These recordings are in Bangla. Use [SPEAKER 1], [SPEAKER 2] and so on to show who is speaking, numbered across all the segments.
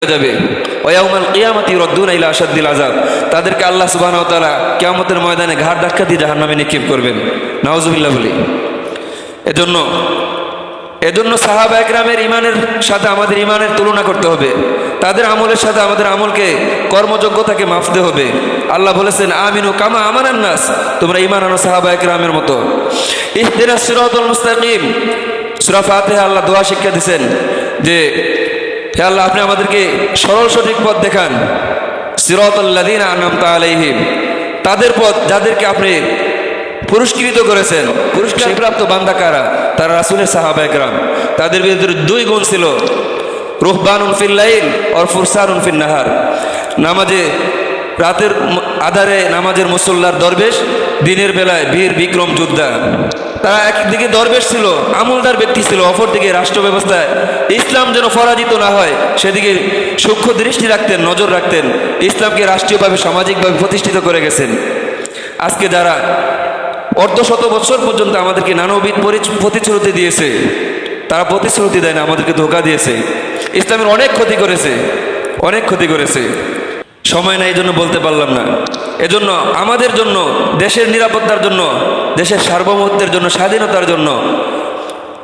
[SPEAKER 1] যাবে ওয়াউমাল কিয়ামাতি ইউরদ্দুনা ইলা আশাদ্দিল আযাব। তাদেরকে আল্লাহ সুবহানাহু ওয়া তাআলা কিয়ামতের ময়দানে ঘাড় ধাক্কা দিয়ে জাহান্নামে নিক্ষেপ করবেন। নাউযুবিল্লাহ বলি। এজন্য সাহাবা একরামের ইমানের সাথে আমাদের ইমানের তুলনা করতে হবে। তাদের আমলের সাথে আমাদের আমলকে কর্মযোগ্যতাকে মাপতে হবে। আল্লাহ বলেছেন আমিনু কামা আমানান নাস, তোমরা ঈমান আনো সাহাবা একরামের মতো। ইহদিনাস সিরাতাল মুস্তাকিম, সূরা ফাতিহা আল্লাহ দোয়া শিক্ষা দিয়েছেন যে হে আল্লাহ আপনি আমাদেরকে সরল সঠিক পথ দেখান। সিরাতাল লাযিনা আনআমতা আলাইহিম, তাদের পথ যাদেরকে আপনি পুরস্কৃত করেছেন। পুরস্কারপ্রাপ্ত বান্দা কারা? তারা রাসূলের সাহাবা একরাম। তাদের ভিতরে দুই গুণ ছিল, রুহবানুন ফিল লাইল আর ফুরসানুন ফিন নাহার। নামাজে রাতের আধারে নামাজের মুসল্লার দরবেশ, দিনের বেলায় বীর বিক্রম যোদ্ধা। তারা একদিকে দরবেশ ছিল, আমলদার ব্যক্তি ছিল, অপরদিকে রাষ্ট্র ব্যবস্থায় ইসলাম যেন পরাজিত না হয় সেদিকে সূক্ষ্ম দৃষ্টি রাখতেন, নজর রাখতেন। ইসলামকে রাষ্ট্রীয়ভাবে সামাজিকভাবে প্রতিষ্ঠিত করে গেছেন। আজকে যারা অর্ধশত বছর পর্যন্ত আমাদেরকে নানাবিধ প্রতিশ্রুতি দিয়েছে, তারা প্রতিশ্রুতি দেয় না, আমাদেরকে ধোঁকা দিয়েছে। ইসলামের অনেক ক্ষতি করেছে, অনেক ক্ষতি করেছে। সময় নাই, এই জন্য বলতে পারলাম না। এজন্য আমাদের জন্য, দেশের নিরাপত্তার জন্য, দেশের সার্বভৌমত্বের জন্য, স্বাধীনতার জন্য,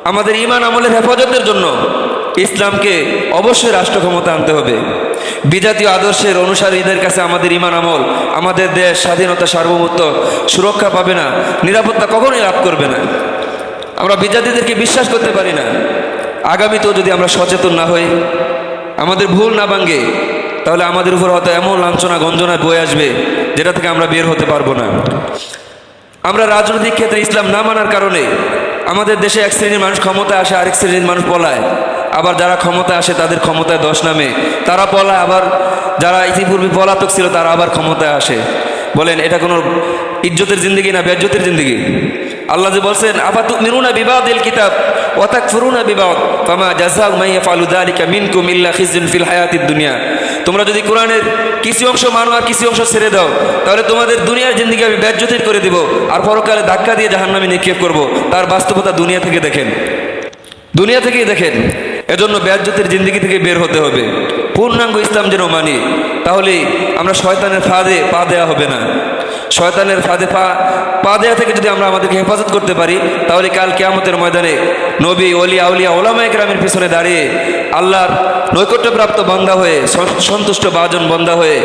[SPEAKER 1] আমাদের ঈমান আমলের হেফাজতের জন্য ইসলামকে অবশ্যই রাষ্ট্র ক্ষমতা আনতে হবে। বিজাতীয় আদর্শের অনুসারীদের কাছে আমাদের ঈমান আমল, আমাদের দেশ স্বাধীনতা সার্বভৌমত্ব সুরক্ষা পাবে না, নিরাপত্তা কখনোই লাভ করবে না। আমরা বিজাতিদেরকে বিশ্বাস করতে পারি না। আগামীতেও যদি আমরা সচেতন না হই, আমাদের ভুল না ভাঙে, তাহলে আমাদের উপর হয়তো এমন লাঞ্ছনা গঞ্জনা বয়ে আসবে যেটা থেকে আমরা বের হতে পারবো না। আমরা রাজনৈতিক ক্ষেত্রে ইসলাম না মানার কারণে আমাদের দেশে এক শ্রেণীর মানুষ ক্ষমতায় আসে, আরেক শ্রেণীর মানুষ পলায়। আবার যারা ক্ষমতায় আসে তাদের ক্ষমতায় দোষ নামে, তারা পলায়। আবার যারা ইতিপূর্বে পলাতক ছিল তারা আবার ক্ষমতায় আসে। বলেন এটা কোনো ইজ্জতের জিন্দেগি না বেজ্জতের জিন্দেগি? আল্লাহ যে বলছেন আফাতুমিনুনা বিবাদিল কিতাব ওয়া তাকফুরুনা বিবাদ ফামা জাযাউ মান ইয়াফআলু যালিকা মিনকুম ইল্লা খিজুন ফিল হায়াতিদ দুনিয়া। তোমরা যদি কোরআনের কিছু অংশ মানো আর কিছু অংশ ছেড়ে দাও, তাহলে তোমাদের দুনিয়ার জিন্দেগি আমি বেজ্জতির করে দিব আর পরকালে ধাক্কা দিয়ে জাহান্নামে নিক্ষেপ করব। তার বাস্তবতা দুনিয়া থেকে দেখেন, দুনিয়া থেকেই দেখেন। এজন্য বেজ্জতির জিন্দেগি থেকে বের হতে হবে, পূর্ণাঙ্গ ইসলাম যেন মানি। তাহলে আমরা শয়তানের ফাঁদে পা দেওয়া হবে না। শয়তানের ফাঁদে পা দেওয়া থেকে যদি আমরা আমাদেরকে হেফাজত করতে পারি, তাহলে কাল কিয়ামতের ময়দানে নবী ওলি আউলিয়া ওলামায়ে কেরামের পিছনে দাঁড়িয়ে আল্লাহর নৈকট্যপ্রাপ্ত বান্দা হয়ে, সন্তুষ্ট বাজন বান্দা হয়ে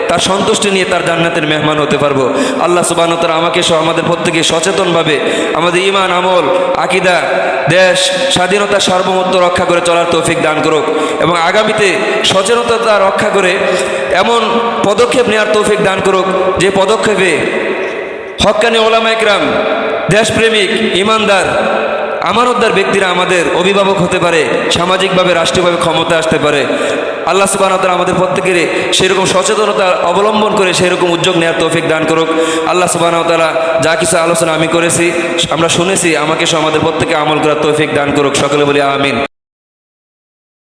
[SPEAKER 1] তার সন্তুষ্টি নিয়ে তার জান্নাতের মেহমান হতে পারবো। আল্লাহ সুবহানাহু ওয়া তাআলা আমাকে সহ আমাদের প্রত্যেকে সচেতনভাবে আমাদের ঈমান আমল আকীদা, দেশ স্বাধীনতা সার্বভৌমত্ব রক্ষা করে চলার তৌফিক দান করুক এবং আগামীতে সচেতনতা রক্ষা করে এমন পদক্ষেপ নেওয়ার তৌফিক দান করুক যে পদক্ষেপে হক্কানি ওলামায়ে কেরাম, দেশপ্রেমিক, ইমানদার, আমানতদার ব্যক্তিরা আমাদের অভিভাবক হতে পারে, সামাজিকভাবে রাষ্ট্রীয়ভাবে ক্ষমতা আসতে পারে। আল্লাহ সুবহানাহু ওয়া তাআলা আমাদের প্রত্যেকের সেরকম সচেতনতা অবলম্বন করে সেরকম উদ্যোগ নেওয়ার তৌফিক দান করুক। আল্লাহ সুবহানাহু ওয়া তাআলা যা কিছু আলোচনা আমি করেছি, আমরা শুনেছি, আমাকে সহ আমাদের প্রত্যেকে আমল করার তৌফিক দান করুক। সকলে বলি আমিন।